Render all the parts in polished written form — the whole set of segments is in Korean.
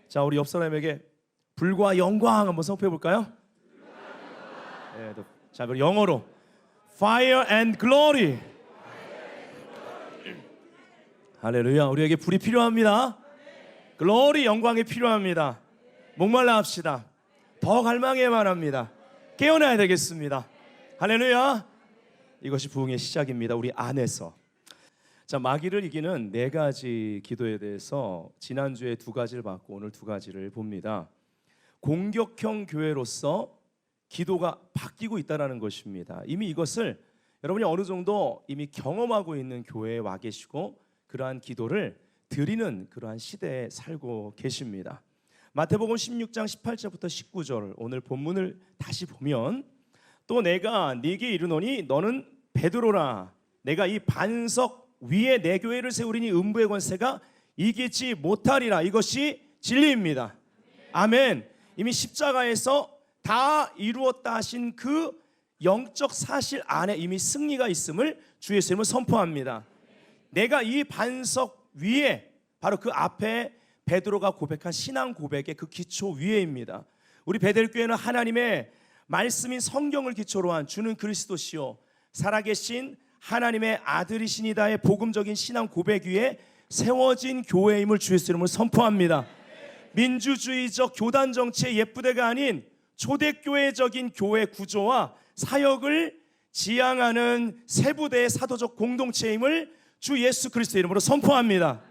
자, 우리 옆 사람에게 불과 영광 한번 선포해 볼까요? 네, 자, 그럼 영어로 Fire and Glory. 할렐루야. 우리에게 불이 필요합니다. 글로리, 영광이 필요합니다. 목말라 합시다. 더 갈망해야만 합니다. 깨어나야 되겠습니다. 할렐루야. 이것이 부흥의 시작입니다. 우리 안에서. 자, 마귀를 이기는 4가지 기도에 대해서 지난주에 2가지를 봤고 오늘 2가지를 봅니다. 공격형 교회로서 기도가 바뀌고 있다는 것입니다. 이미 이것을 여러분이 어느 정도 이미 경험하고 있는 교회에 와 계시고 그러한 기도를 드리는 그러한 시대에 살고 계십니다. 마태복음 16장 18절부터 19절 오늘 본문을 다시 보면 또 내가 네게 이르노니 너는 베드로라 내가 이 반석 위에 내 교회를 세우리니 음부의 권세가 이기지 못하리라. 이것이 진리입니다. 아멘. 이미 십자가에서 다 이루었다 하신 그 영적 사실 안에 이미 승리가 있음을 주 예수님은 선포합니다. 내가 이 반석 위에 바로 그 앞에 베드로가 고백한 신앙 고백의 그 기초 위에입니다. 우리 베델교회는 하나님의 말씀인 성경을 기초로 한 주는 그리스도시요 살아계신 하나님의 아들이시니다의 복음적인 신앙 고백 위에 세워진 교회임을 주 예수님을 선포합니다. 민주주의적 교단 정치의 예쁘대가 아닌 초대교회적인 교회 구조와 사역을 지향하는 세부대의 사도적 공동체임을 주 예수 그리스도의 이름으로 선포합니다.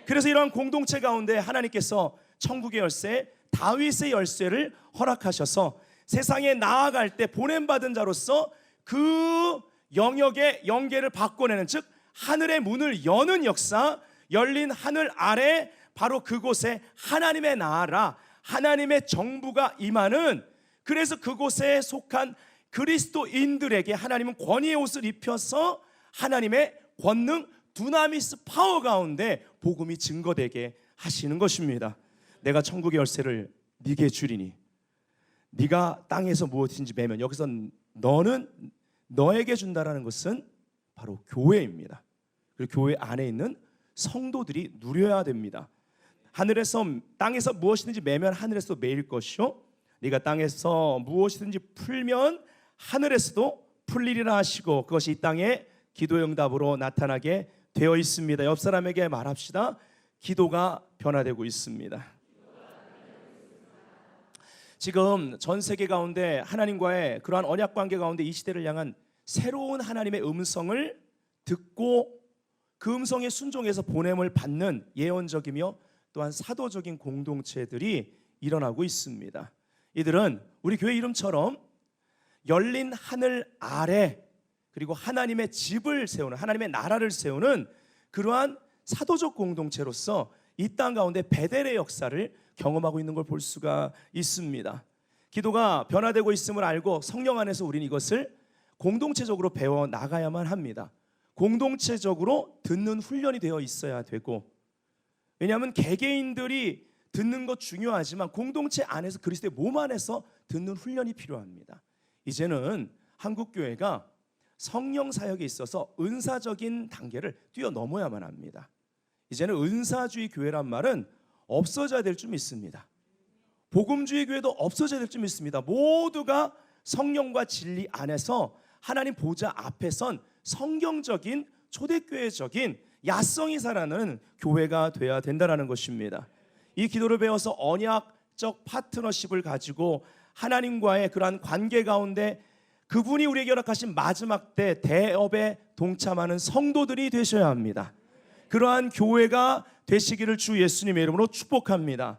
그래서 이러한 공동체 가운데 하나님께서 천국의 열쇠 다윗의 열쇠를 허락하셔서 세상에 나아갈 때 보냄받은 자로서 그 영역의 영계를 바꿔내는 즉 하늘의 문을 여는 역사, 열린 하늘 아래 바로 그곳에 하나님의 나라, 하나님의 정부가 임하는, 그래서 그곳에 속한 그리스도인들에게 하나님은 권위의 옷을 입혀서 하나님의 권능 두나미스 파워 가운데 복음이 증거되게 하시는 것입니다. 내가 천국의 열쇠를 네게 주리니 네가 땅에서 무엇인지 매면, 여기서 너는 너에게 준다라는 것은 바로 교회입니다. 그리고 교회 안에 있는 성도들이 누려야 됩니다. 하늘에서 땅에서 무엇이든지 매면 하늘에서도 매일 것이요 네가 땅에서 무엇이든지 풀면 하늘에서도 풀리리라 하시고 그것이 이 땅에 기도의 응답으로 나타나게 되어 있습니다. 옆 사람에게 말합시다. 기도가 변화되고 있습니다. 지금 전 세계 가운데 하나님과의 그러한 언약 관계 가운데 이 시대를 향한 새로운 하나님의 음성을 듣고 그 음성에 순종해서 보냄을 받는 예언적이며 또한 사도적인 공동체들이 일어나고 있습니다. 이들은 우리 교회 이름처럼 열린 하늘 아래 그리고 하나님의 집을 세우는, 하나님의 나라를 세우는 그러한 사도적 공동체로서 이 땅 가운데 베델의 역사를 경험하고 있는 걸 볼 수가 있습니다. 기도가 변화되고 있음을 알고 성령 안에서 우리는 이것을 공동체적으로 배워 나가야만 합니다. 공동체적으로 듣는 훈련이 되어 있어야 되고, 왜냐하면 개개인들이 듣는 것 중요하지만 공동체 안에서 그리스도의 몸 안에서 듣는 훈련이 필요합니다. 이제는 한국교회가 성령 사역에 있어서 은사적인 단계를 뛰어넘어야만 합니다. 이제는 은사주의 교회란 말은 없어져야 될 줄 믿습니다. 복음주의 교회도 없어져야 될 줄 믿습니다. 모두가 성령과 진리 안에서 하나님 보좌 앞에 선 성경적인 초대교회적인 야성이 살아나는 교회가 돼야 된다는 것입니다. 이 기도를 배워서 언약적 파트너십을 가지고 하나님과의 그러한 관계 가운데 그분이 우리에게 허락하신 마지막 때 대업에 동참하는 성도들이 되셔야 합니다. 그러한 교회가 되시기를 주 예수님의 이름으로 축복합니다.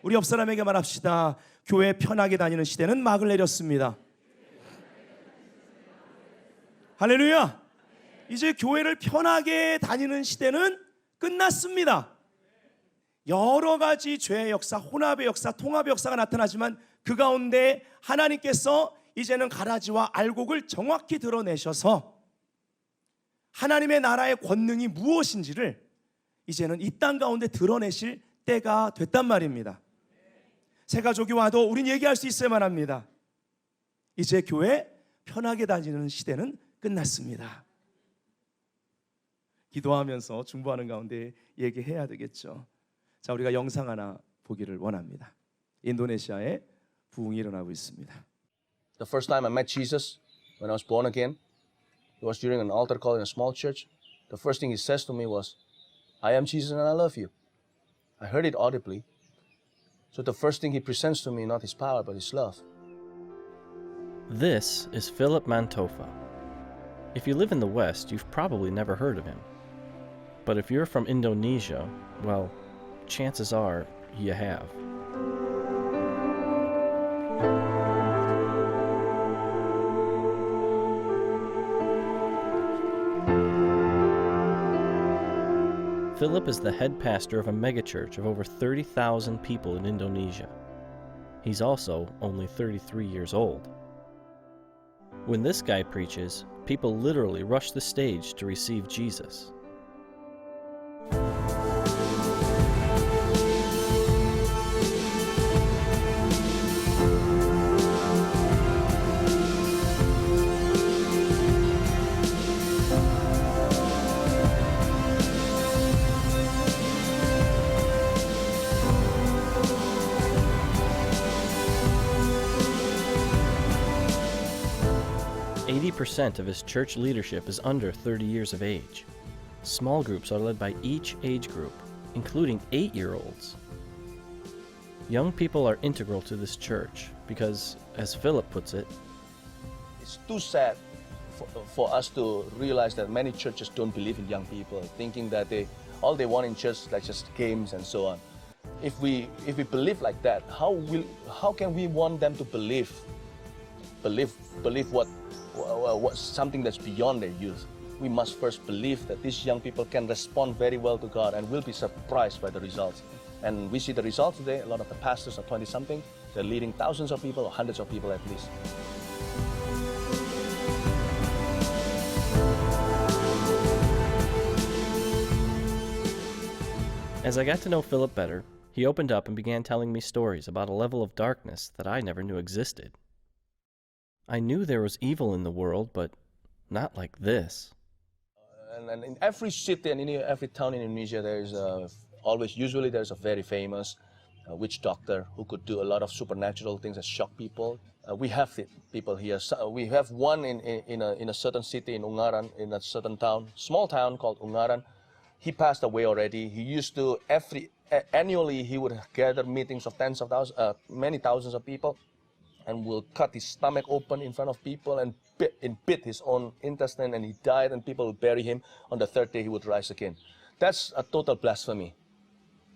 우리 옆 사람에게 말합시다. 교회 편하게 다니는 시대는 막을 내렸습니다. 할렐루야. 이제 교회를 편하게 다니는 시대는 끝났습니다. 여러 가지 죄의 역사, 혼합의 역사, 통합의 역사가 나타나지만 그 가운데 하나님께서 이제는 가라지와 알곡을 정확히 드러내셔서 하나님의 나라의 권능이 무엇인지를 이제는 이 땅 가운데 드러내실 때가 됐단 말입니다. 새 가족이 와도 우린 얘기할 수 있어야만 합니다. 이제 교회 편하게 다니는 시대는 끝났습니다. 기도하면서 중보하는 가운데 얘기해야 되겠죠. 자, 우리가 영상 하나 보기를 원합니다. 인도네시아에 부흥이 일어나고 있습니다. The first time I met Jesus when I was born again, it was during an altar call in a small church. The first thing he says to me was, I am Jesus and I love you. I heard it audibly. So the first thing he presents to me, not his power, but his love. This is Philip Mantofa. If you live in the West, you've probably never heard of him. But if you're from Indonesia, well, chances are you have. Philip is the head pastor of a megachurch of over 30,000 people in Indonesia. He's also only 33 years old. When this guy preaches, people literally rush the stage to receive Jesus. Percent of his church leadership is under 30 years of age. Small groups are led by each age group, including 8-year-olds. Young people are integral to this church because, as Philip puts it, It's too sad for us to realize that many churches don't believe in young people, thinking that all they want in church is like just games and so on. If we believe like that, how can we want them to believe what something that's beyond their youth? We must first believe that these young people can respond very well to God and will be surprised by the results. And we see the results today. A lot of the pastors are 20-something. They're leading thousands of people or hundreds of people at least. as I got to know Philip better, he opened up and began telling me stories about a level of darkness that I never knew existed. I knew there was evil in the world, but not like this. And in every city and in every town in Indonesia, there's usually there's a very famous witch doctor who could do a lot of supernatural things that shock people. We have people here. So we have one in a certain city in Ungaran, in a certain town, small town called Ungaran. He passed away already. He used to annually he would gather meetings of tens of thousands, many thousands of people, and will cut his stomach open in front of people and bit his own intestine, and he died, and people would bury him. On the third day, he would rise again. That's a total blasphemy.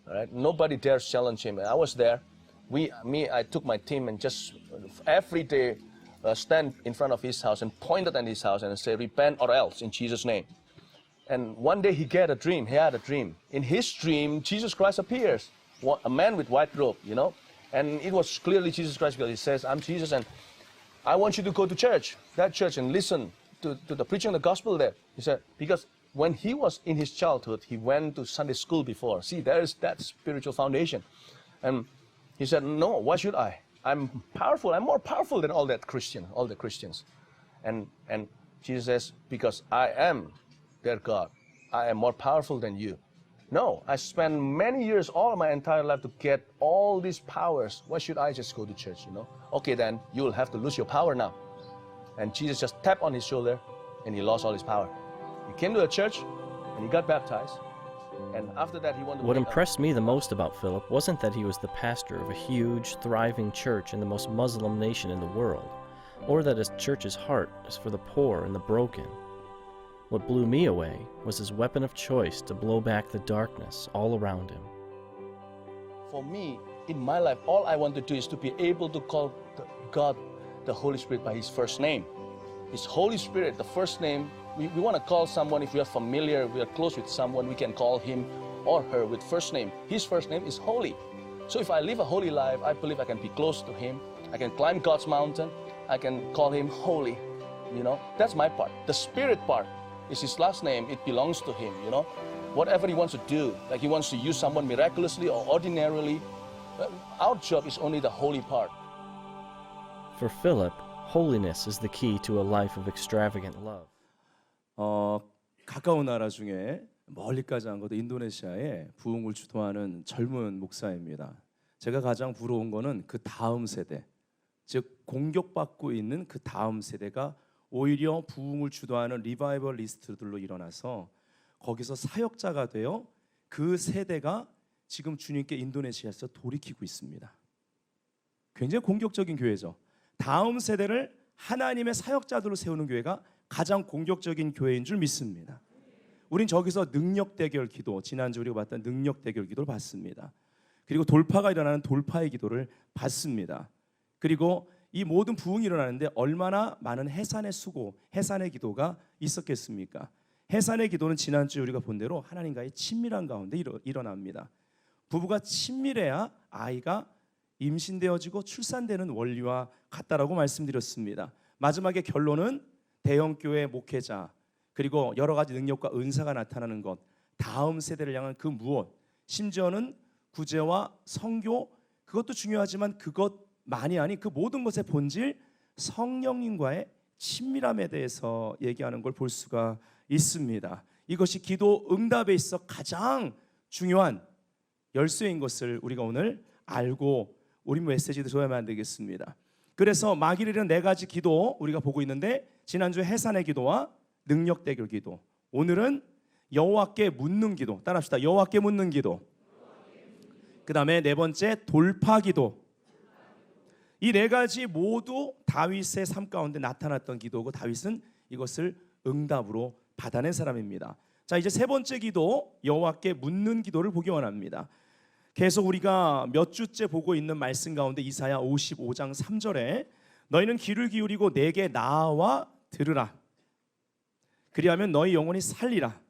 All right? Nobody dares challenge him. I was there. I took my team and just every day stand in front of his house and pointed at his house and say, "Repent or else," in Jesus' name. And one day he had a dream. In his dream, Jesus Christ appears, a man with white robe, you know. And it was clearly Jesus Christ, because he says, "I'm Jesus, and I want you to go to that church, and listen to the preaching of the gospel there." He said, because when he was in his childhood, he went to Sunday school before. See, there is that spiritual foundation. And he said, "No, why should I? I'm powerful. I'm more powerful than all the Christians. And Jesus says, "Because I am their God. I am more powerful than you. No, I spent many years, all my entire life, to get all these powers. Why should I just go to church, you know? Okay, then you will have to lose your power now." And Jesus just tapped on his shoulder, and he lost all his power. He came to the church, and he got baptized. And after that, he wanted to... What impressed me the most about Philip wasn't that he was the pastor of a huge, thriving church in the most Muslim nation in the world, or that his church's heart is for the poor and the broken. What blew me away was his weapon of choice to blow back the darkness all around him. For me, in my life, all I want to do is to be able to call God, the Holy Spirit, by His first name. His Holy Spirit, the first name. We want to call someone, if we are familiar, we are close with someone, we can call him or her with first name. His first name is holy. So if I live a holy life, I believe I can be close to Him. I can climb God's mountain. I can call Him holy. You know, that's my part. The Spirit part is His last name. It belongs to Him, you know. Whatever He wants to do, like He wants to use someone miraculously or ordinarily, our job is only the holy part. For Philip, holiness is the key to a life of extravagant love. 가까운 나라 중에 멀리까지 안 가도 인도네시아에 부흥을 주도하는 젊은 목사입니다. 제가 가장 부러운 거는 그 다음 세대, 즉 공격받고 있는 그 다음 세대가 오히려 부흥을 주도하는 리바이벌리스트들로 일어나서 거기서 사역자가 되어 그 세대가 지금 주님께 인도네시아에서 돌이키고 있습니다. 굉장히 공격적인 교회죠. 다음 세대를 하나님의 사역자들로 세우는 교회가 가장 공격적인 교회인 줄 믿습니다. 우린 저기서 능력 대결 기도, 지난주 우리가 봤던 능력 대결 기도를 받습니다. 그리고 돌파가 일어나는 돌파의 기도를 받습니다. 그리고 이 모든 부흥이 일어나는데 얼마나 많은 해산의 수고, 해산의 기도가 있었겠습니까? 해산의 기도는 지난주 우리가 본 대로 하나님과의 친밀한 가운데 일어납니다. 부부가 친밀해야 아이가 임신되어지고 출산되는 원리와 같다라고 말씀드렸습니다. 마지막에 결론은 대형교회 목회자 그리고 여러 가지 능력과 은사가 나타나는 것, 다음 세대를 향한 그 무엇, 심지어는 구제와 선교, 그것도 중요하지만 그것만이 아닌 그 모든 것의 본질, 성령님과의 친밀함에 대해서 얘기하는 걸 볼 수가 있습니다. 이것이 기도 응답에 있어 가장 중요한 열쇠인 것을 우리가 오늘 알고 우리 메시지도 줘야만 안 되겠습니다. 그래서 마귀를 이루는 네 가지 기도 우리가 보고 있는데, 지난주에 해산의 기도와 능력 대결 기도, 오늘은 여호와께 묻는 기도, 따라합시다. 여호와께 묻는 기도. 그 다음에 네 번째 돌파 기도. 이 네 가지 모두 다윗의 삶 가운데 나타났던 기도고, 다윗은 이것을 응답으로 받아낸 사람입니다. 자, 이제 세 번째 기도, 여호와께 묻는 기도를 보기 원합니다. 계속 우리가 몇 주째 보고 있는 말씀 가운데 이사야 55장 3절에 너희는 귀를 기울이고 내게 나와 들으라. 그리하면 너희 영혼이 살리라.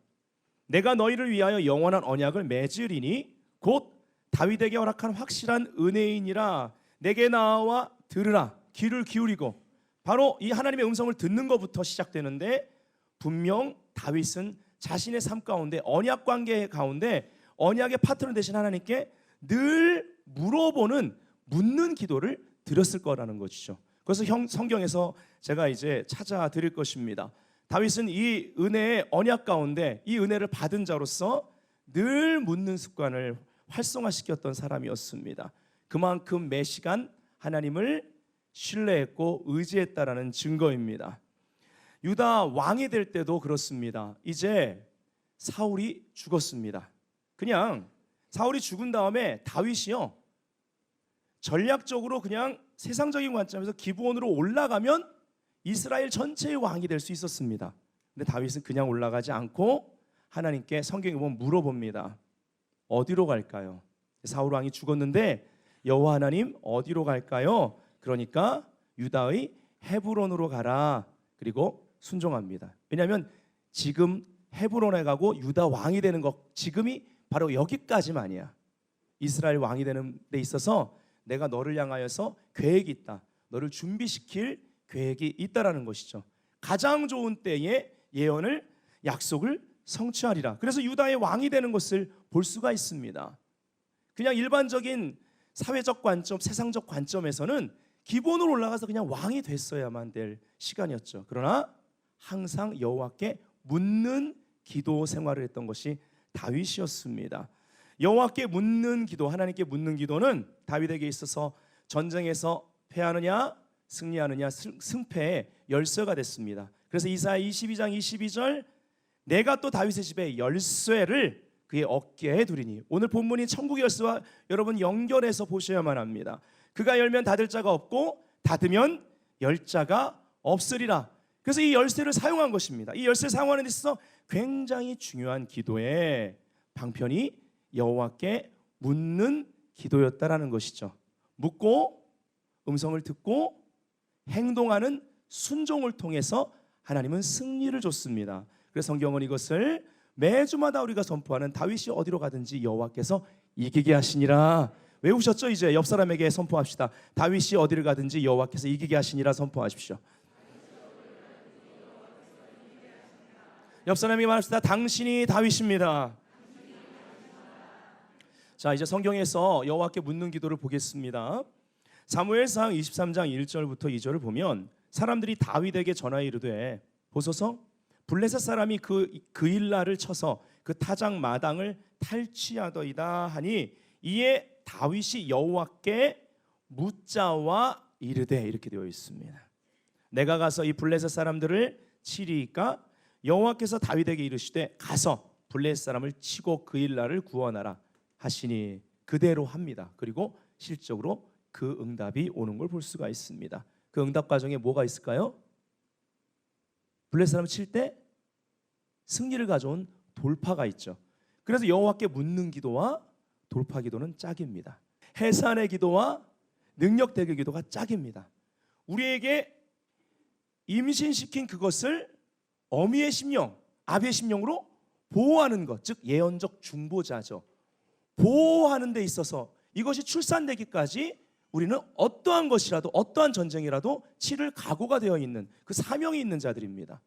내가 너희를 위하여 영원한 언약을 맺으리니 곧 다윗에게 허락한 확실한 은혜이니라. 내게 나와 들으라. 귀를 기울이고, 바로 이 하나님의 음성을 듣는 것부터 시작되는데, 분명 다윗은 자신의 삶 가운데 언약 관계 가운데 언약의 파트너 되신 하나님께 늘 물어보는 묻는 기도를 드렸을 거라는 것이죠. 그래서 성경에서 제가 이제 찾아 드릴 것입니다. 다윗은 이 은혜의 언약 가운데 이 은혜를 받은 자로서 늘 묻는 습관을 활성화시켰던 사람이었습니다. 그만큼 매 시간 하나님을 신뢰했고 의지했다라는 증거입니다. 유다 왕이 될 때도 그렇습니다. 이제 사울이 죽었습니다. 그냥 사울이 죽은 다음에 다윗이요, 전략적으로 그냥 세상적인 관점에서 기브온으로 올라가면 이스라엘 전체의 왕이 될 수 있었습니다. 근데 다윗은 그냥 올라가지 않고 하나님께 성경에 보면 물어봅니다. 어디로 갈까요? 사울 왕이 죽었는데 여호와 하나님 어디로 갈까요? 그러니까 유다의 헤브론으로 가라. 그리고 순종합니다. 왜냐하면 지금 헤브론에 가고 유다 왕이 되는 것, 지금이 바로 여기까지만이야. 이스라엘 왕이 되는 데 있어서 내가 너를 향하여서 계획이 있다. 너를 준비시킬 계획이 있다라는 것이죠. 가장 좋은 때에 예언을, 약속을 성취하리라. 그래서 유다의 왕이 되는 것을 볼 수가 있습니다. 그냥 일반적인 사회적 관점, 세상적 관점에서는 기본으로 올라가서 그냥 왕이 됐어야만 될 시간이었죠. 그러나 항상 여호와께 묻는 기도 생활을 했던 것이 다윗이었습니다. 여호와께 묻는 기도, 하나님께 묻는 기도는 다윗에게 있어서 전쟁에서 패하느냐 승리하느냐 승패의 열쇠가 됐습니다. 그래서 이사야 22장 22절, 내가 또 다윗의 집에 열쇠를 그의 어깨에 두리니, 오늘 본문인 천국의 열쇠와 여러분 연결해서 보셔야만 합니다. 그가 열면 닫을 자가 없고 닫으면 열 자가 없으리라. 그래서 이 열쇠를 사용한 것입니다. 이 열쇠를 사용하는 데 있어서 굉장히 중요한 기도의 방편이 여호와께 묻는 기도였다라는 것이죠. 묻고 음성을 듣고 행동하는 순종을 통해서 하나님은 승리를 줬습니다. 그래서 성경은 이것을 매주마다 우리가 선포하는 다윗이 어디로 가든지 여호와께서 이기게 하시니라. 외우셨죠? 이제 옆 사람에게 선포합시다. 다윗이 어디를 가든지 여호와께서 이기게 하시니라 선포하십시오. 옆 사람에게 말합시다. 당신이 다윗입니다. 자, 이제 성경에서 여호와께 묻는 기도를 보겠습니다. 사무엘상 23장 1절부터 2절을 보면 사람들이 다윗에게 전하여 이르되, 보소서 블레셋 사람이 그 일날을 쳐서 그 타작 마당을 탈취하더이다 하니, 이에 다윗이 여호와께 묻자와 이르되 이렇게 되어 있습니다. 내가 가서 이 블레셋 사람들을 치리이까 여호와께서 다윗에게 이르시되 가서 블레셋 사람을 치고 그 일날을 구원하라 하시니 그대로 합니다. 그리고 실적으로 그 응답이 오는 걸 볼 수가 있습니다. 그 응답 과정에 뭐가 있을까요? 블레셋 사람을 칠 때 승리를 가져온 돌파가 있죠. 그래서 여호와께 묻는 기도와 돌파 기도는 짝입니다. 해산의 기도와 능력되게 기도가 짝입니다. 우리에게 임신시킨 그것을 어미의 심령, 아비의 심령으로 보호하는 것, 즉 예언적 중보자죠. 보호하는 데 있어서 이것이 출산되기까지 우리는 어떠한 것이라도 어떠한 전쟁이라도 치를 각오가 되어 있는 그 사명이 있는 자들입니다.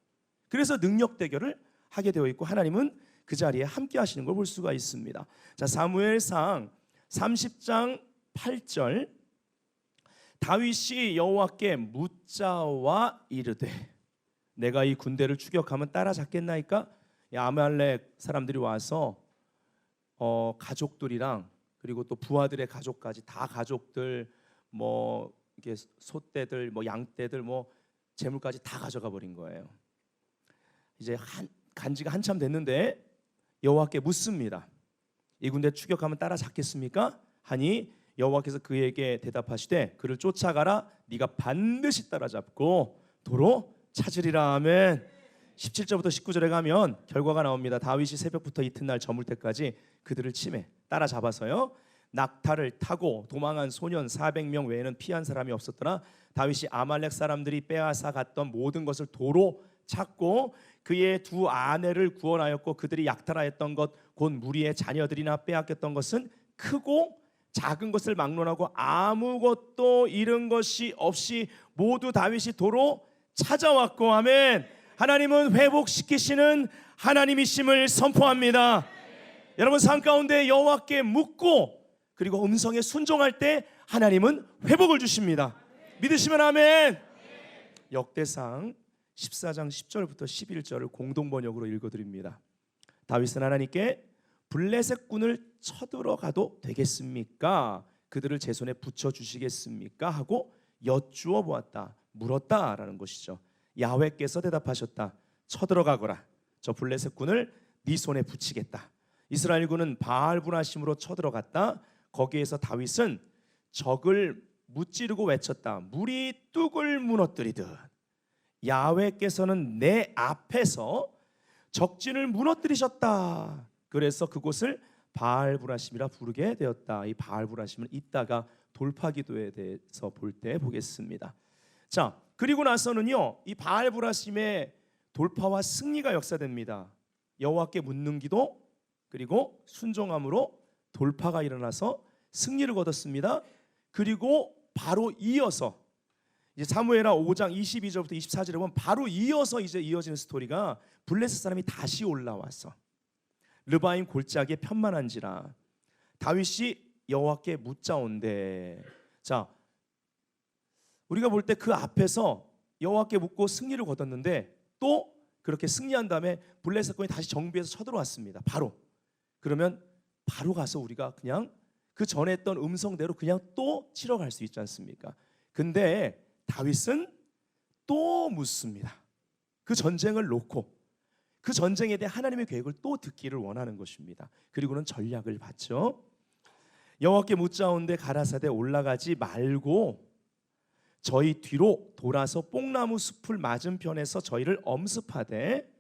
그래서 능력 대결을 하게 되어 있고 하나님은 그 자리에 함께 하시는 걸 볼 수가 있습니다. 자, 사무엘상 30장 8절 다윗이 여호와께 묻자와 이르되 내가 이 군대를 추격하면 따라잡겠나이까? 아말렉 사람들이 와서 가족들이랑 그리고 또 부하들의 가족까지 다 가족들 뭐 이게 소떼들 뭐 양떼들 뭐 재물까지 다 가져가 버린 거예요. 이제 간지가 한참 됐는데 여호와께 묻습니다. 이 군대 추격하면 따라잡겠습니까? 하니 여호와께서 그에게 대답하시되 그를 쫓아가라. 네가 반드시 따라잡고 도로 찾으리라. 아멘. 17절부터 19절에 가면 결과가 나옵니다. 다윗이 새벽부터 이튿날 저물 때까지 그들을 치매 따라잡아서요 낙타를 타고 도망한 소년 400명 외에는 피한 사람이 없었더라. 다윗이 아말렉 사람들이 빼앗아 갔던 모든 것을 도로 찾고 그의 두 아내를 구원하였고 그들이 약탈하였던 것 곧 무리의 자녀들이나 빼앗겼던 것은 크고 작은 것을 막론하고 아무것도 잃은 것이 없이 모두 다윗이 도로 찾아왔고 아멘. 하나님은 회복시키시는 하나님이심을 선포합니다. 여러분 삶 가운데 여호와께 묻고 그리고 음성에 순종할 때 하나님은 회복을 주십니다. 믿으시면 아멘. 역대상 14장 10절부터 11절을 공동번역으로 읽어드립니다. 다윗은 하나님께 블레셋 군을 쳐들어가도 되겠습니까? 그들을 제 손에 붙여주시겠습니까? 하고 여쭈어 보았다. 물었다라는 것이죠. 야훼께서 대답하셨다. 쳐들어가거라. 저 블레셋 군을 네 손에 붙이겠다. 이스라엘 군은 바알브라심으로 쳐들어갔다. 거기에서 다윗은 적을 무찌르고 외쳤다. 물이 뚝을 무너뜨리듯 야훼께서는 내 앞에서 적진을 무너뜨리셨다. 그래서 그곳을 바알브라심이라 부르게 되었다. 이 바알브라심은 이따가 돌파기도에 대해서 볼 때 보겠습니다. 자, 그리고 나서는요 이 바알브라심의 돌파와 승리가 역사됩니다. 여호와께 묻는 기도 그리고 순종함으로 돌파가 일어나서 승리를 거뒀습니다. 그리고 바로 이어서 이제 사무엘하 5장 22절부터 24절에 보면 바로 이어서 이제 이어지는 스토리가 블레셋 사람이 다시 올라와서 르바임 골짜기에 편만한지라 다윗이 여호와께 묻자온대. 자, 우리가 볼 때 그 앞에서 여호와께 묻고 승리를 거뒀는데 또 그렇게 승리한 다음에 블레셋 군이 다시 정비해서 쳐들어왔습니다. 바로 그러면 바로 가서 우리가 그냥 그 전에 했던 음성대로 그냥 또 치러 갈 수 있지 않습니까? 근데 다윗은 또 묻습니다. 그 전쟁을 놓고 그 전쟁에 대해 하나님의 계획을 또 듣기를 원하는 것입니다. 그리고는 전략을 받죠. 여호와께 묻자온데 가라사대 올라가지 말고 저희 뒤로 돌아서 뽕나무 숲을 맞은편에서 저희를 엄습하되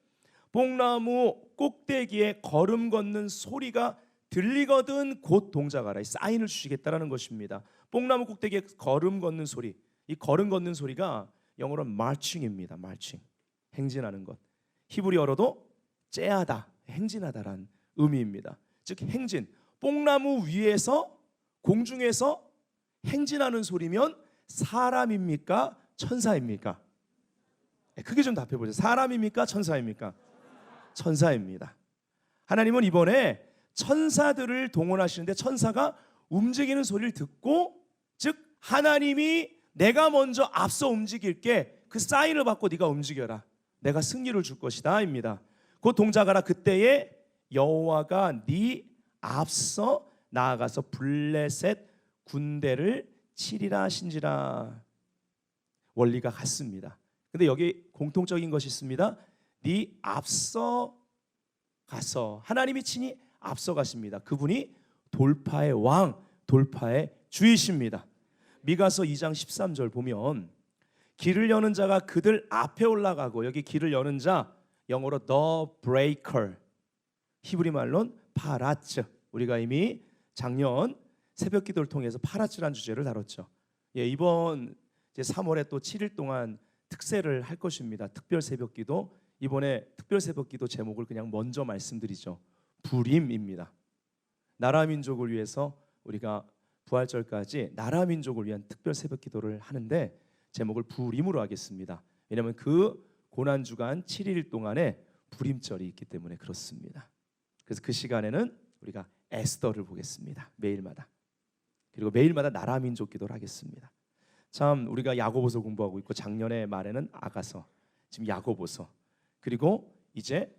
뽕나무 꼭대기에 걸음 걷는 소리가 들리거든 곧 동작하라. 이 사인을 주시겠다라는 것입니다. 뽕나무 꼭대기에 걸음 걷는 소리. 이 걸음 걷는 소리가 영어로 marching입니다. marching. 행진하는 것. 히브리어로도 째하다, 행진하다라는 의미입니다. 즉 행진. 뽕나무 위에서 공중에서 행진하는 소리면 사람입니까? 천사입니까? 크게 좀 답해 보세요. 사람입니까? 천사입니까? 천사입니다. 하나님은 이번에 천사들을 동원하시는데 천사가 움직이는 소리를 듣고 즉 하나님이 내가 먼저 앞서 움직일게 그 사인을 받고 네가 움직여라. 내가 승리를 줄 것이다 입니다. 곧 동작하라. 그때에 여호와가 네 앞서 나아가서 블레셋 군대를 치리라 하신지라. 원리가 같습니다. 근데 여기 공통적인 것이 있습니다. 네 앞서 가서, 하나님이 친히 앞서 가십니다. 그분이 돌파의 왕, 돌파의 주이십니다. 미가서 2장 13절 보면 길을 여는 자가 그들 앞에 올라가고, 여기 길을 여는 자 영어로 the breaker, 히브리 말로는 파라츠. 우리가 이미 작년 새벽 기도를 통해서 파라츠라는 주제를 다뤘죠. 이번 이제 3월에 또 7일 동안 특세를 할 것입니다. 특별 새벽 기도. 이번에 특별 새벽 기도 제목을 그냥 먼저 말씀드리죠. 불임입니다. 나라 민족을 위해서 우리가 부활절까지 나라 민족을 위한 특별 새벽 기도를 하는데 제목을 불임으로 하겠습니다. 왜냐하면 그 고난 주간 7일 동안에 불임절이 있기 때문에 그렇습니다. 그래서 그 시간에는 우리가 에스더를 보겠습니다. 매일마다. 그리고 매일마다 나라 민족 기도를 하겠습니다. 참 우리가 야고보서 공부하고 있고, 작년에 말에는 아가서, 지금 야고보서, 그리고 이제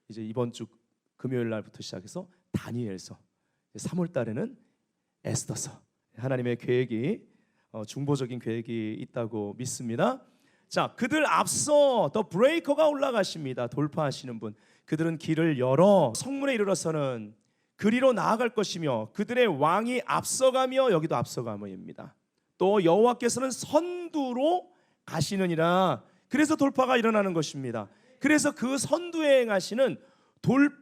이번 주 금요일 날부터 시작해서 다니엘서, 3월 달에는 에스더서. 하나님의 계획이 중보적인 계획이 있다고 믿습니다. 자, 그들 앞서 더 브레이커가 올라가십니다. 돌파하시는 분. 그들은 길을 열어 성문에 이르러서는 그리로 나아갈 것이며 그들의 왕이 앞서가며, 여기도 앞서가며입니다. 또 여호와께서는 선두로 가시느니라. 그래서 돌파가 일어나는 것입니다. 그래서 그 선두에 행하시는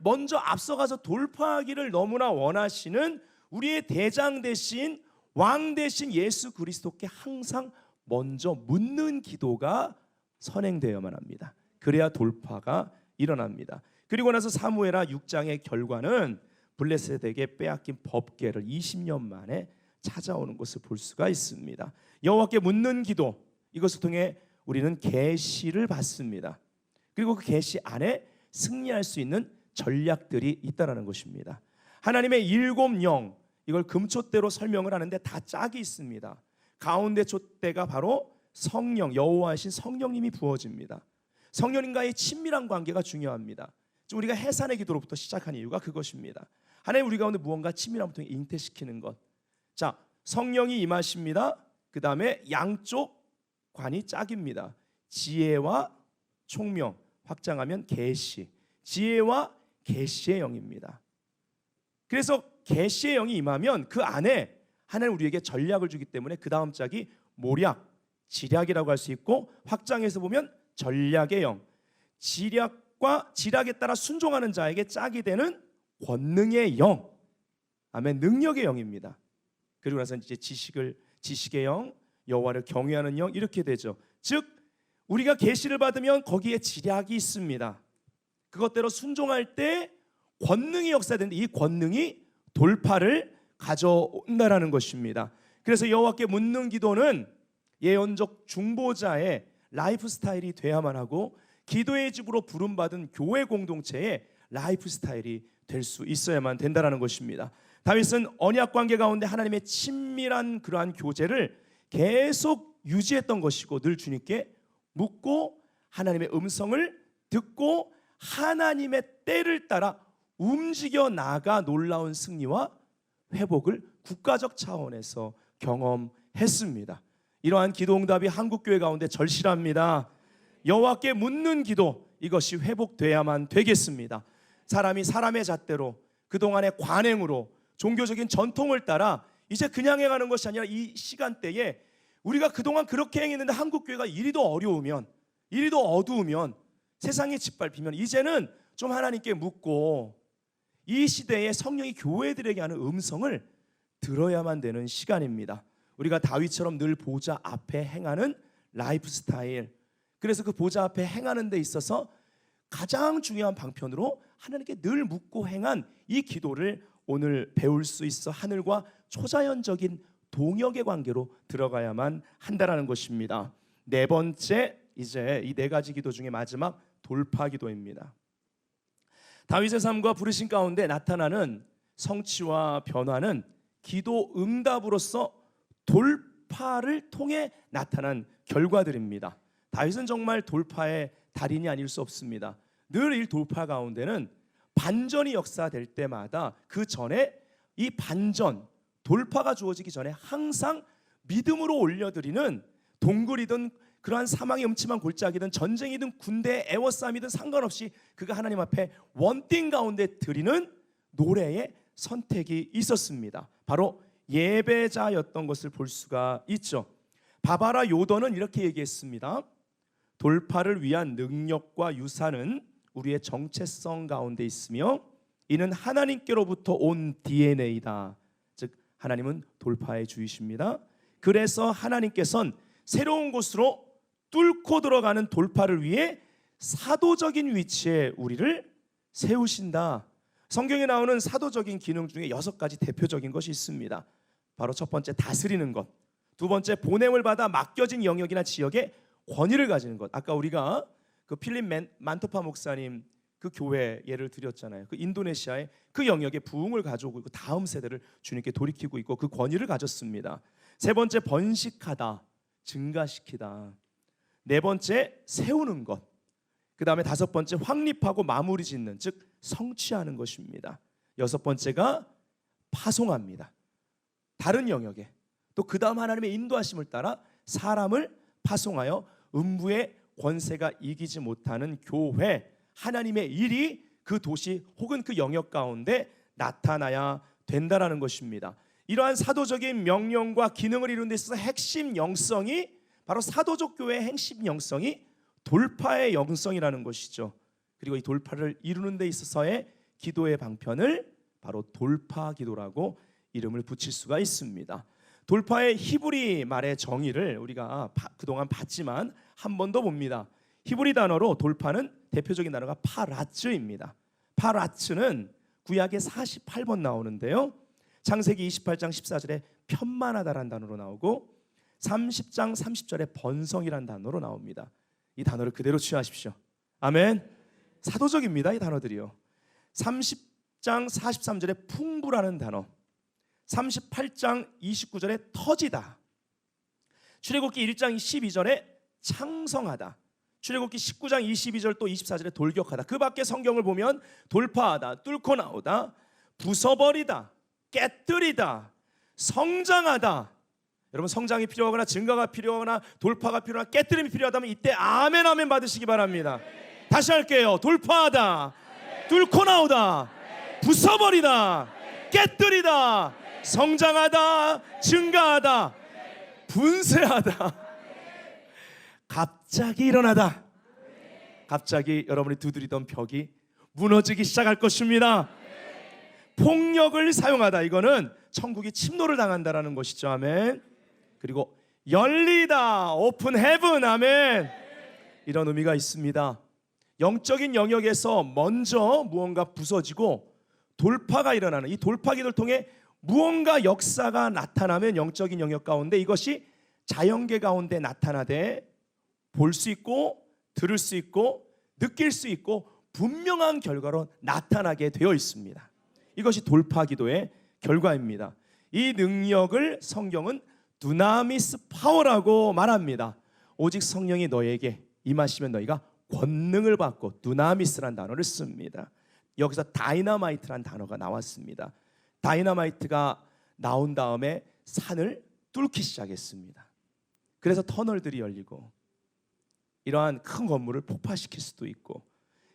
먼저 앞서가서 돌파하기를 너무나 원하시는 우리의 대장 대신, 왕 대신 예수 그리스도께 항상 먼저 묻는 기도가 선행되어야만 합니다. 그래야 돌파가 일어납니다. 그리고 나서 사무엘하 6장의 결과는 블레셋에게 빼앗긴 법궤를 20년 만에 찾아오는 것을 볼 수가 있습니다. 여호와께 묻는 기도, 이것을 통해 우리는 계시를 받습니다. 그리고 그 계시 안에 승리할 수 있는 전략들이 있다라는 것입니다. 하나님의 7영, 이걸 금촛대로 설명을 하는데 다 짝이 있습니다. 가운데 촛대가 바로 성령, 여호와이신 성령님이 부어집니다. 성령님과의 친밀한 관계가 중요합니다. 우리가 해산의 기도로부터 시작한 이유가 그것입니다. 하나님 우리 가운데 무언가 친밀함을 통해 잉태시키는 것. 자, 성령이 임하십니다. 그 다음에 양쪽 관이 짝입니다. 지혜와 총명, 확장하면 계시, 지혜와 계시의 영입니다. 그래서 계시의 영이 임하면 그 안에 하나님 우리에게 전략을 주기 때문에 그 다음 짝이 모략, 지략이라고 할 수 있고, 확장해서 보면 전략의 영, 지략과 지략에 따라 순종하는 자에게 짝이 되는 권능의 영, 아멘, 능력의 영입니다. 그리고 나서 이제 지식의 영, 여호와를 경외하는 영, 이렇게 되죠. 즉 우리가 계시를 받으면 거기에 지략이 있습니다. 그것대로 순종할 때 권능이 역사되는데 이 권능이 돌파를 가져온다라는 것입니다. 그래서 여호와께 묻는 기도는 예언적 중보자의 라이프 스타일이 돼야만 하고, 기도의 집으로 부름받은 교회 공동체의 라이프 스타일이 될 수 있어야만 된다라는 것입니다. 다윗은 언약 관계 가운데 하나님의 친밀한 그러한 교제를 계속 유지했던 것이고, 늘 주님께 묻고 하나님의 음성을 듣고 하나님의 때를 따라 움직여 나가 놀라운 승리와 회복을 국가적 차원에서 경험했습니다. 이러한 기도응답이 한국교회 가운데 절실합니다. 여호와께 묻는 기도, 이것이 회복돼야만 되겠습니다. 사람이 사람의 잣대로, 그동안의 관행으로, 종교적인 전통을 따라 이제 그냥 행하는 것이 아니라 이 시간대에 우리가 그동안 그렇게 행했는데 한국교회가 이리도 어려우면, 이리도 어두우면, 세상에 짓밟히면 이제는 좀 하나님께 묻고 이 시대에 성령이 교회들에게 하는 음성을 들어야만 되는 시간입니다. 우리가 다윗처럼 늘 보좌 앞에 행하는 라이프 스타일, 그래서 그 보좌 앞에 행하는 데 있어서 가장 중요한 방편으로 하나님께 늘 묻고 행한 이 기도를 오늘 배울 수 있어 하늘과 초자연적인 동역의 관계로 들어가야만 한다라는 것입니다. 네 번째, 이제 이 네 가지 기도 중에 마지막 돌파 기도입니다. 다윗의 삶과 부르심 가운데 나타나는 성취와 변화는 기도 응답으로서 돌파를 통해 나타난 결과들입니다. 다윗은 정말 돌파의 달인이 아닐 수 없습니다. 늘 이 돌파 가운데는 반전이 역사될 때마다 그 전에 이 반전, 돌파가 주어지기 전에 항상 믿음으로 올려드리는 동굴이든 그러한 사망의 음침한 골짜기든 전쟁이든 군대 애워싸움이든 상관없이 그가 하나님 앞에 원띵 가운데 드리는 노래의 선택이 있었습니다. 바로 예배자였던 것을 볼 수가 있죠. 바바라 요더는 이렇게 얘기했습니다. 돌파를 위한 능력과 유산은 우리의 정체성 가운데 있으며 이는 하나님께로부터 온 DNA다. 즉 하나님은 돌파의 주이십니다. 그래서 하나님께서는 새로운 곳으로 뚫고 들어가는 돌파를 위해 사도적인 위치에 우리를 세우신다. 성경에 나오는 사도적인 기능 중에 6가지 대표적인 것이 있습니다. 바로 첫 번째 다스리는 것, 두 번째 보냄을 받아 맡겨진 영역이나 지역에 권위를 가지는 것. 아까 우리가 그 필립 만토파 목사님 그 교회 예를 드렸잖아요. 그 인도네시아의 그 영역에 부흥을 가져오고 있고 다음 세대를 주님께 돌이키고 있고 그 권위를 가졌습니다. 세 번째 번식하다, 증가시키다. 네 번째 세우는 것. 그 다음에 다섯 번째 확립하고 마무리 짓는, 즉 성취하는 것입니다. 여섯 번째가 파송합니다. 다른 영역에 또 그 다음 하나님의 인도하심을 따라 사람을 파송하여 음부의 권세가 이기지 못하는 교회, 하나님의 일이 그 도시 혹은 그 영역 가운데 나타나야 된다라는 것입니다. 이러한 사도적인 명령과 기능을 이루는 데 있어서 핵심 영성이 바로 사도적 교회의 핵심 영성이 돌파의 영성이라는 것이죠. 그리고 이 돌파를 이루는 데 있어서의 기도의 방편을 바로 돌파 기도라고 이름을 붙일 수가 있습니다. 돌파의 히브리 말의 정의를 우리가 그동안 봤지만 한 번 더 봅니다. 히브리 단어로 돌파는 대표적인 단어가 파라츠입니다. 파라츠는 구약에 48번 나오는데요. 창세기 28장 14절에 편만하다라는 단어로 나오고 30장 30절에 번성이라는 단어로 나옵니다. 이 단어를 그대로 취하십시오. 아멘. 사도적입니다. 이 단어들이요. 30장 43절에 풍부라는 단어, 38장 29절에 터지다, 출애굽기 1장 12절에 창성하다, 출애굽기 19장 22절 또 24절에 돌격하다. 그 밖에 성경을 보면 돌파하다, 뚫고 나오다, 부숴버리다, 깨뜨리다, 성장하다. 여러분 성장이 필요하거나 증가가 필요하거나 돌파가 필요하거나 깨뜨림이 필요하다면 이때 아멘 아멘 받으시기 바랍니다. 다시 할게요. 돌파하다, 뚫고 나오다, 부숴버리다, 깨뜨리다, 성장하다, 증가하다, 분쇄하다, 갑자기 일어나다. 갑자기 여러분이 두드리던 벽이 무너지기 시작할 것입니다. 폭력을 사용하다. 이거는 천국이 침노를 당한다라는 것이죠. 아멘. 그리고 열리다, 오픈 헤븐. 아멘. 이런 의미가 있습니다. 영적인 영역에서 먼저 무언가 부서지고 돌파가 일어나는 이 돌파 기도를 통해 무언가 역사가 나타나면 영적인 영역 가운데 이것이 자연계 가운데 나타나되 볼 수 있고 들을 수 있고 느낄 수 있고 분명한 결과로 나타나게 되어 있습니다. 이것이 돌파 기도의 결과입니다. 이 능력을 성경은 두나미스 파워라고 말합니다. 오직 성령이 너에게 임하시면 너희가 권능을 받고, 두나미스란 단어를 씁니다. 여기서 다이너마이트란 단어가 나왔습니다. 다이너마이트가 나온 다음에 산을 뚫기 시작했습니다. 그래서 터널들이 열리고 이러한 큰 건물을 폭파시킬 수도 있고,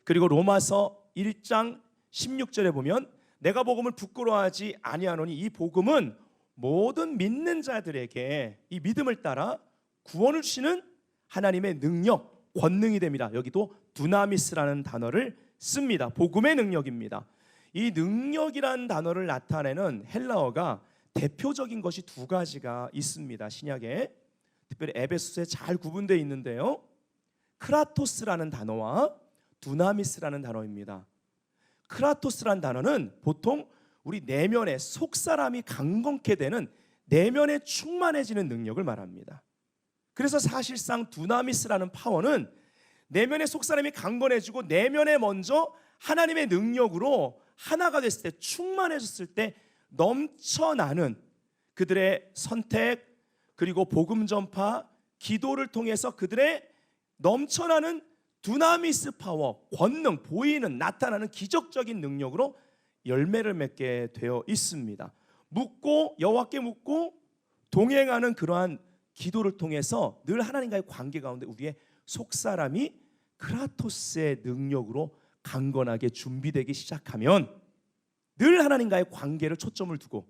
그리고 로마서 1장 16절에 보면 내가 복음을 부끄러워하지 아니하노니 이 복음은 모든 믿는 자들에게 이 믿음을 따라 구원을 주시는 하나님의 능력, 권능이 됩니다. 여기도 두나미스라는 단어를 씁니다. 복음의 능력입니다. 이 능력이라는 단어를 나타내는 헬라어가 대표적인 것이 두 가지가 있습니다. 신약에 특별히 에베소서에 잘 구분되어 있는데요. 크라토스라는 단어와 두나미스라는 단어입니다. 크라토스라는 단어는 보통 우리 내면의 속사람이 강건케 되는 내면에 충만해지는 능력을 말합니다. 그래서 사실상 두나미스라는 파워는 내면의 속사람이 강건해지고 내면에 먼저 하나님의 능력으로 하나가 됐을 때, 충만해졌을 때 넘쳐나는 그들의 선택, 그리고 복음 전파, 기도를 통해서 그들의 넘쳐나는 두나미스 파워, 권능, 보이는, 나타나는 기적적인 능력으로 열매를 맺게 되어 있습니다. 묻고 여호와께 묻고 동행하는 그러한 기도를 통해서 늘 하나님과의 관계 가운데 우리의 속사람이 크라토스의 능력으로 강건하게 준비되기 시작하면 늘 하나님과의 관계를 초점을 두고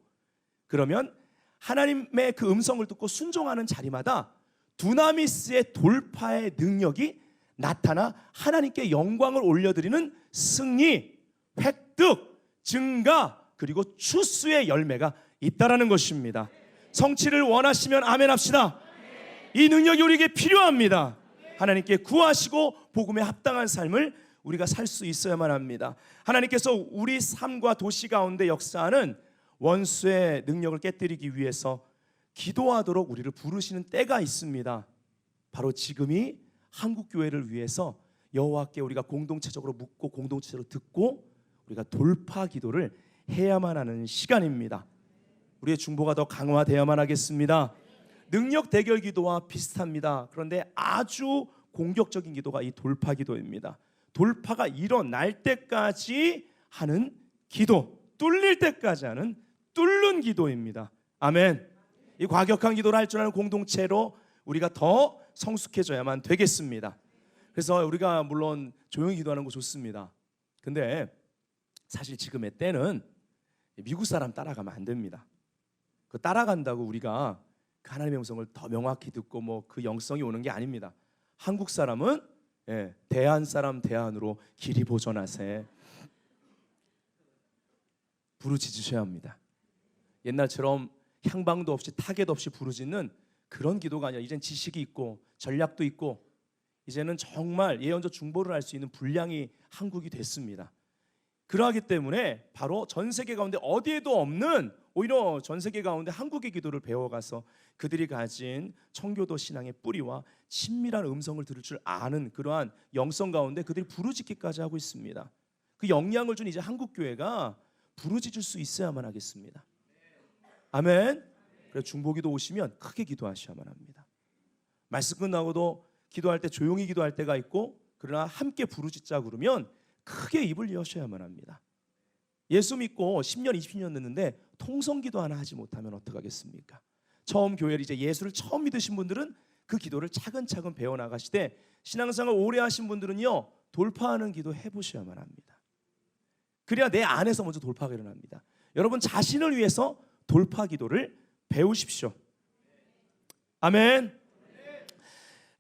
그러면 하나님의 그 음성을 듣고 순종하는 자리마다 두나미스의 돌파의 능력이 나타나 하나님께 영광을 올려드리는 승리, 획득, 증가 그리고 추수의 열매가 있다라는 것입니다. 성취를 원하시면 아멘 합시다. 이 능력이 우리에게 필요합니다. 하나님께 구하시고 복음에 합당한 삶을 우리가 살 수 있어야만 합니다. 하나님께서 우리 삶과 도시 가운데 역사하는 원수의 능력을 깨뜨리기 위해서 기도하도록 우리를 부르시는 때가 있습니다. 바로 지금이 한국교회를 위해서 여호와께 우리가 공동체적으로 묻고 공동체적으로 듣고 우리가 돌파 기도를 해야만 하는 시간입니다. 우리의 중보가 더 강화되어야만 하겠습니다. 능력 대결 기도와 비슷합니다. 그런데 아주 공격적인 기도가 이 돌파 기도입니다. 돌파가 일어날 때까지 하는 기도, 뚫릴 때까지 하는 뚫는 기도입니다. 아멘. 이 과격한 기도를 할 줄 아는 공동체로 우리가 더 성숙해져야만 되겠습니다. 그래서 우리가 물론 조용히 기도하는 거 좋습니다. 근데 사실 지금의 때는 미국 사람 따라가면 안 됩니다. 그 따라간다고 우리가 그 하나님의 음성을 더 명확히 듣고 뭐 그 영성이 오는 게 아닙니다. 한국 사람은 대한 사람 대안으로 길이 보전하세 부르짖으셔야 합니다. 옛날처럼 향방도 없이 타겟 없이 부르짖는 그런 기도가 아니라 이젠 지식이 있고 전략도 있고 이제는 정말 예언적 중보를 할 수 있는 분량이 한국이 됐습니다. 그러하기 때문에 바로 전 세계 가운데 어디에도 없는 오히려 전 세계 가운데 한국의 기도를 배워가서 그들이 가진 청교도 신앙의 뿌리와 친밀한 음성을 들을 줄 아는 그러한 영성 가운데 그들이 부르짖기까지 하고 있습니다. 그 영향을 준 이제 한국 교회가 부르짖을 수 있어야만 하겠습니다. 아멘. 그래서 중보기도 오시면 크게 기도하셔야만 합니다. 말씀 끝나고도 기도할 때 조용히 기도할 때가 있고 그러나 함께 부르짖자 그러면 크게 입을 여셔야만 합니다. 예수 믿고 10년 20년 됐는데 통성기도 하나 하지 못하면 어떡하겠습니까? 처음 교회를 이제 예수를 처음 믿으신 분들은 그 기도를 차근차근 배워나가시되 신앙생활 오래 하신 분들은요 돌파하는 기도 해보셔야만 합니다. 그래야 내 안에서 먼저 돌파가 일어납니다. 여러분 자신을 위해서 돌파 기도를 배우십시오. 아멘.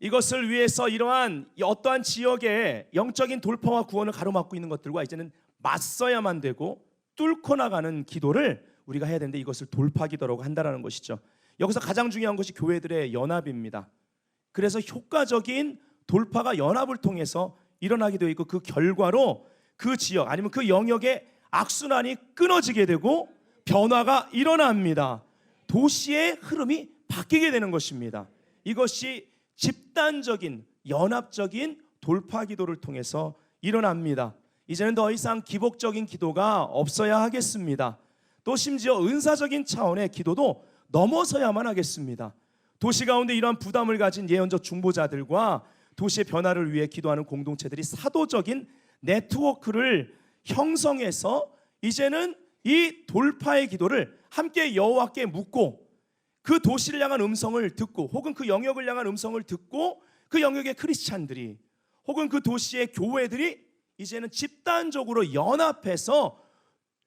이것을 위해서 이러한 어떠한 지역의 영적인 돌파와 구원을 가로막고 있는 것들과 이제는 맞서야만 되고 뚫고 나가는 기도를 우리가 해야 되는데 이것을 돌파 기도라고 한다는 것이죠. 여기서 가장 중요한 것이 교회들의 연합입니다. 그래서 효과적인 돌파가 연합을 통해서 일어나게 되어 있고 그 결과로 그 지역 아니면 그 영역의 악순환이 끊어지게 되고 변화가 일어납니다. 도시의 흐름이 바뀌게 되는 것입니다. 이것이 집단적인 연합적인 돌파 기도를 통해서 일어납니다. 이제는 더 이상 기복적인 기도가 없어야 하겠습니다. 또 심지어 은사적인 차원의 기도도 넘어서야만 하겠습니다. 도시 가운데 이러한 부담을 가진 예언적 중보자들과 도시의 변화를 위해 기도하는 공동체들이 사도적인 네트워크를 형성해서 이제는 이 돌파의 기도를 함께 여호와께 묻고 그 도시를 향한 음성을 듣고 혹은 그 영역을 향한 음성을 듣고 그 영역의 크리스찬들이 혹은 그 도시의 교회들이 이제는 집단적으로 연합해서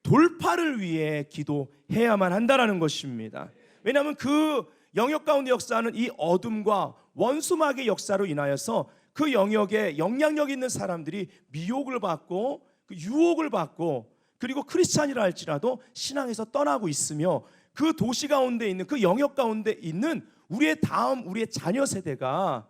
돌파를 위해 기도해야만 한다는 것입니다. 왜냐하면 그 영역 가운데 역사하는 이 어둠과 원수막의 역사로 인하여서 그 영역에 영향력 있는 사람들이 미혹을 받고 유혹을 받고 그리고 크리스찬이라 할지라도 신앙에서 떠나고 있으며 그 도시 가운데 있는 그 영역 가운데 있는 우리의 다음 우리의 자녀 세대가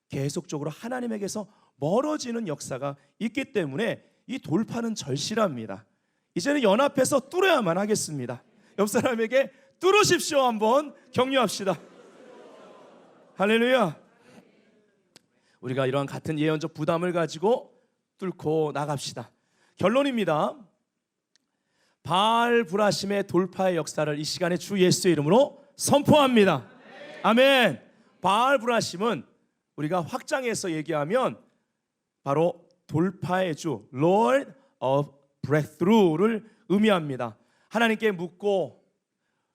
계속적으로 하나님에게서 멀어지는 역사가 있기 때문에 이 돌파는 절실합니다. 이제는 연합해서 뚫어야만 하겠습니다. 옆 사람에게 뚫으십시오 한번 격려합시다. 할렐루야. 우리가 이러한 같은 예언적 부담을 가지고 뚫고 나갑시다. 결론입니다. 바알 브라심의 돌파의 역사를 이 시간에 주 예수의 이름으로 선포합니다. 아멘. 바알 브라심은 우리가 확장해서 얘기하면 바로 돌파의 주 Lord of breakthrough를 의미합니다. 하나님께 묻고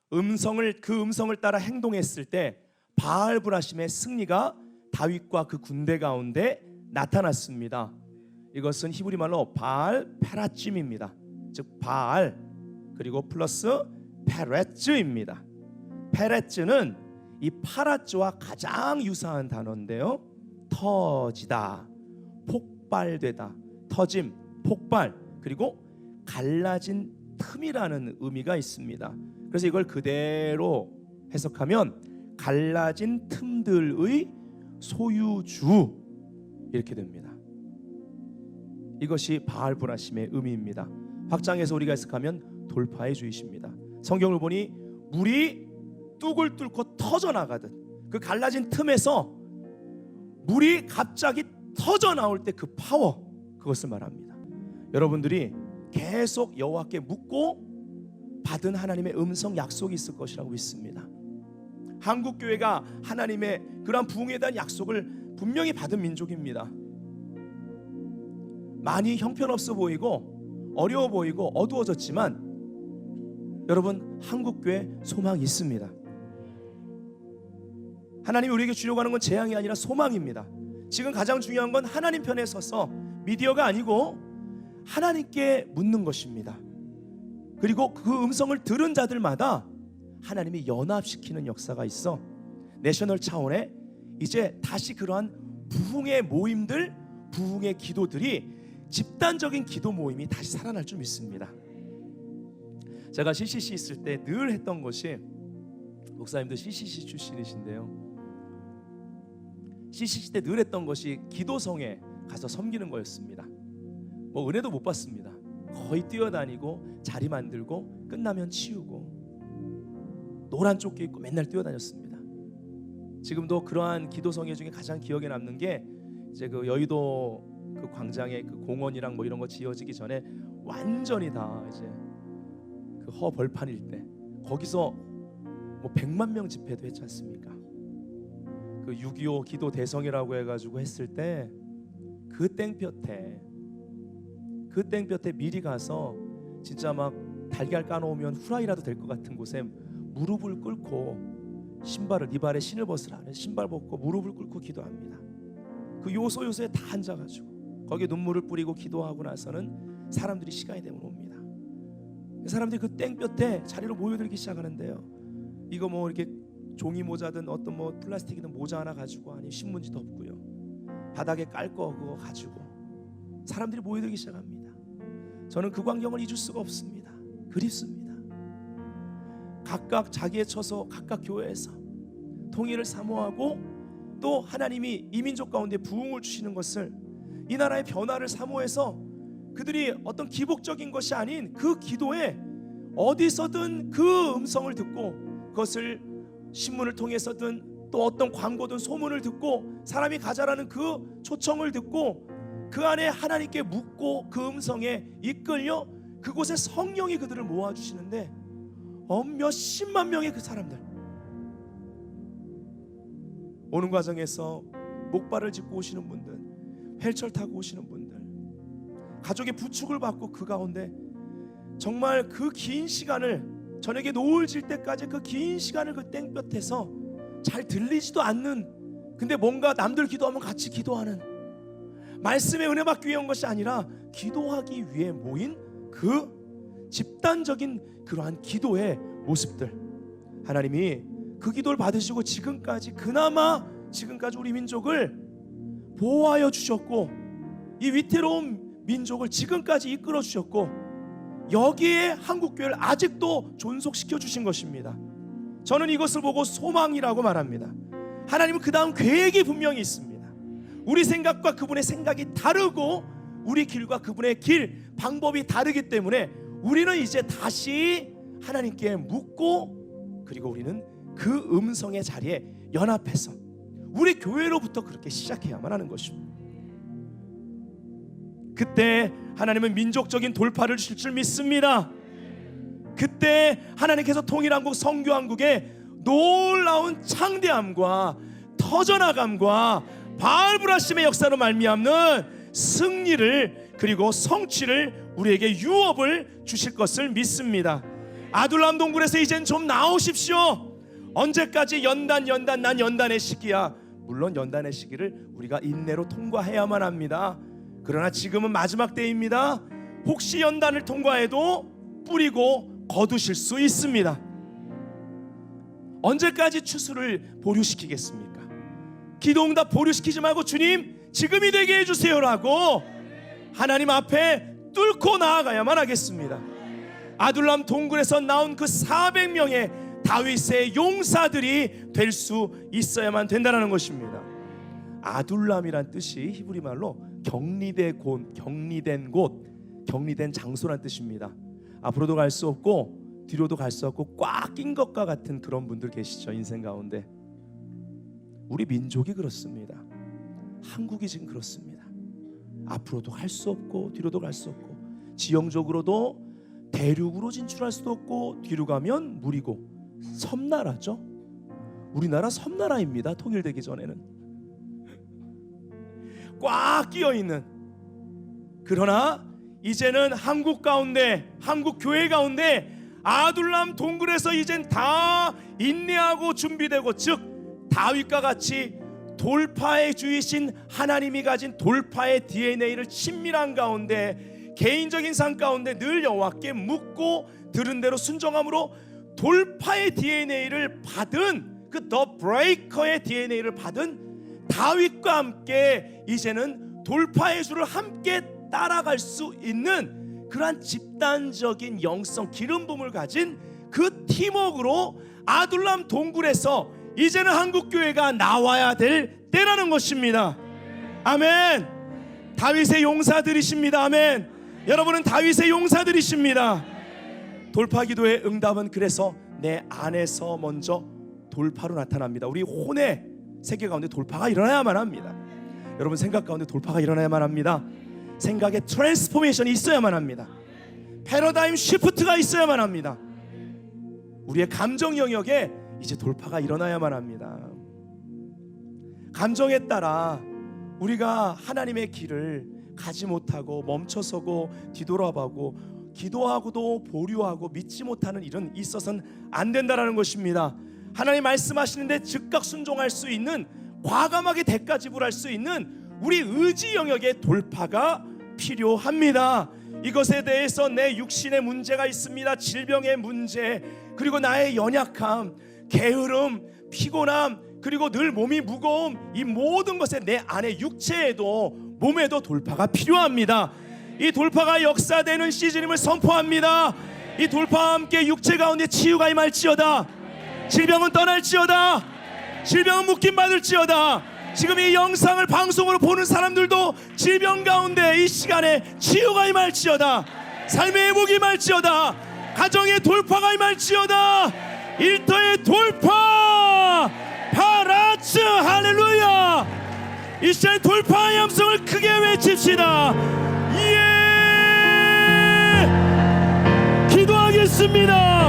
그 음성을 따라 행동했을 때 바알브라심의 승리가 다윗과 그 군대 가운데 나타났습니다. 이것은 히브리 말로 바알 페라찜입니다. 즉 바알 그리고 플러스 페레츠입니다. 페레츠는 이 파라츠와 가장 유사한 단어인데요. 터지다, 폭발되다, 터짐, 폭발, 그리고 갈라진 틈이라는 의미가 있습니다. 그래서 이걸 그대로 해석하면 갈라진 틈들의 소유주 이렇게 됩니다. 이것이 바알브라심의 의미입니다. 확장해서 우리가 해석하면 돌파의 주이십니다. 성경을 보니 물이 뚝을 뚫고 터져나가듯 그 갈라진 틈에서 물이 갑자기 터져나올 때 그 파워, 그것을 말합니다. 여러분들이 계속 여호와께 묻고 받은 하나님의 음성 약속이 있을 것이라고 믿습니다. 한국교회가 하나님의 그러한 부흥에 대한 약속을 분명히 받은 민족입니다. 많이 형편없어 보이고 어려워 보이고 어두워졌지만 여러분, 한국교회 소망이 있습니다. 하나님이 우리에게 주려고 하는 건 재앙이 아니라 소망입니다. 지금 가장 중요한 건 하나님 편에 서서 미디어가 아니고 하나님께 묻는 것입니다. 그리고 그 음성을 들은 자들마다 하나님이 연합시키는 역사가 있어 내셔널 차원의 이제 다시 그러한 부흥의 모임들, 부흥의 기도들이 집단적인 기도 모임이 다시 살아날 줄 믿습니다. 제가 CCC 있을 때 늘 했던 것이, 목사님도 CCC 출신이신데요, CCC 때 늘 했던 것이 기도성에 가서 섬기는 거였습니다. 뭐 은혜도 못 받습니다. 거의 뛰어다니고 자리 만들고 끝나면 치우고 노란 조끼 입고 맨날 뛰어다녔습니다. 지금도 그러한 기도성회 중에 가장 기억에 남는 게 이제 그 여의도 그 광장에 그 공원이랑 뭐 이런 거 지어지기 전에 완전히 다 이제 그 허벌판일 때 거기서 뭐 100만 명 집회도 했지 않습니까? 그 6.25 기도 대성이라고 해가지고 했을 때 그 땡볕에 미리 가서 진짜 막 달걀 까놓으면 후라이라도 될 것 같은 곳에 무릎을 꿇고 신발을, 네 발에 신을 벗으라, 신발 벗고 무릎을 꿇고 기도합니다. 그 요소요소에 다 앉아가지고 거기에 눈물을 뿌리고 기도하고 나서는 사람들이 시간이 되면 옵니다. 사람들이 그 땡볕에 자리로 모여들기 시작하는데요, 이거 뭐 이렇게 종이 모자든 어떤 뭐 플라스틱이든 모자 하나 가지고, 아니 신문지 덮고요, 바닥에 깔 거 그거 가지고 사람들이 모여들기 시작합니다. 저는 그 광경을 잊을 수가 없습니다. 그립습니다. 각각 자기의 처소, 각각 교회에서 통일을 사모하고 또 하나님이 이 민족 가운데 부흥을 주시는 것을, 이 나라의 변화를 사모해서 그들이 어떤 기복적인 것이 아닌 그 기도에 어디서든 그 음성을 듣고, 그것을 신문을 통해서든 또 어떤 광고든 소문을 듣고 사람이 가자라는 그 초청을 듣고 그 안에 하나님께 묻고 그 음성에 이끌려 그곳에 성령이 그들을 모아주시는데 몇십만 명의 그 사람들 오는 과정에서 목발을 짚고 오시는 분들, 휠체어 타고 오시는 분들, 가족의 부축을 받고 그 가운데 정말 그 긴 시간을, 저녁에 노을 질 때까지 그 긴 시간을 그 땡볕에서 잘 들리지도 않는, 근데 뭔가 남들 기도하면 같이 기도하는, 말씀의 은혜 받기 위해 온 것이 아니라 기도하기 위해 모인 그 집단적인 그러한 기도의 모습들, 하나님이 그 기도를 받으시고 지금까지 우리 민족을 보호하여 주셨고 이 위태로운 민족을 지금까지 이끌어 주셨고 여기에 한국교회를 아직도 존속시켜 주신 것입니다. 저는 이것을 보고 소망이라고 말합니다. 하나님은 그 다음 계획이 분명히 있습니다. 우리 생각과 그분의 생각이 다르고 우리 길과 그분의 길, 방법이 다르기 때문에 우리는 이제 다시 하나님께 묻고, 그리고 우리는 그 음성의 자리에 연합해서 우리 교회로부터 그렇게 시작해야만 하는 것입니다. 그때 하나님은 민족적인 돌파를 주실 줄 믿습니다. 그때 하나님께서 통일한국, 선교한국에 놀라운 창대함과 터져나감과 바알브라심의 역사로 말미암는 승리를 그리고 성취를 우리에게 유업을 주실 것을 믿습니다. 아둘람 동굴에서 이젠 좀 나오십시오. 언제까지 연단 난 연단의 시기야. 물론 연단의 시기를 우리가 인내로 통과해야만 합니다. 그러나 지금은 마지막 때입니다. 혹시 연단을 통과해도 뿌리고 거두실 수 있습니다. 언제까지 추수를 보류시키겠습니까? 기도응답 보류시키지 말고 주님 지금이 되게 해주세요라고 하나님 앞에 뚫고 나아가야만 하겠습니다. 아둘람 동굴에서 나온 그 400명의 다윗의 용사들이 될 수 있어야만 된다는 것입니다. 아둘람이란 뜻이 히브리 말로 격리된 곳, 격리된 장소란 뜻입니다. 앞으로도 갈 수 없고 뒤로도 갈 수 없고 꽉 낀 것과 같은 그런 분들 계시죠. 인생 가운데 우리 민족이 그렇습니다. 한국이 지금 그렇습니다. 앞으로도 갈 수 없고 뒤로도 갈 수 없고 지형적으로도 대륙으로 진출할 수도 없고 뒤로 가면 물이고 섬나라죠. 우리나라 섬나라입니다. 통일되기 전에는 꽉 끼어있는, 그러나 이제는 한국 가운데, 한국 교회 가운데 아둘람 동굴에서 이젠 다 인내하고 준비되고, 즉 다윗과 같이 돌파의 주이신 하나님이 가진 돌파의 DNA를 친밀한 가운데, 개인적인 삶 가운데 늘 여호와께 묻고 들은 대로 순종함으로 돌파의 DNA를 받은, 그 더 브레이커의 DNA를 받은 다윗과 함께 이제는 돌파의 주를 함께 따라갈 수 있는 그러한 집단적인 영성 기름 부음을 가진 그 팀워크로 아둘람 동굴에서 이제는 한국교회가 나와야 될 때라는 것입니다. 아멘. 다윗의 용사들이십니다. 아멘. 여러분은 다윗의 용사들이십니다. 돌파기도의 응답은 그래서 내 안에서 먼저 돌파로 나타납니다. 우리 혼의 세계 가운데 돌파가 일어나야만 합니다. 여러분 생각 가운데 돌파가 일어나야만 합니다. 생각에 트랜스포메이션이 있어야만 합니다. 패러다임 시프트가 있어야만 합니다. 우리의 감정 영역에 이제 돌파가 일어나야만 합니다. 감정에 따라 우리가 하나님의 길을 가지 못하고 멈춰서고 뒤돌아보고 기도하고도 보류하고 믿지 못하는 일은 있어서는 안 된다는 것입니다. 하나님 말씀하시는데 즉각 순종할 수 있는, 과감하게 대가 지불할 수 있는 우리 의지 영역의 돌파가 필요합니다. 이것에 대해서 내 육신의 문제가 있습니다. 질병의 문제, 그리고 나의 연약함, 게으름, 피곤함, 그리고 늘 몸이 무거움, 이 모든 것에 내 안에 육체에도 몸에도 돌파가 필요합니다. 이 돌파가 역사되는 시즌임을 선포합니다. 이 돌파와 함께 육체 가운데 치유가 임할지어다. 질병은 떠날지어다. 질병은 묶임받을지어다. 지금 이 영상을 방송으로 보는 사람들도 질병 가운데 이 시간에 치유가 임할지어다. 삶의 회복이 임할지어다. 가정의 돌파가 임할지어다. 일터의 돌파. 파라츠 할렐루야. 이 시간에 돌파의 함성을 크게 외칩시다. 예! 기도하겠습니다.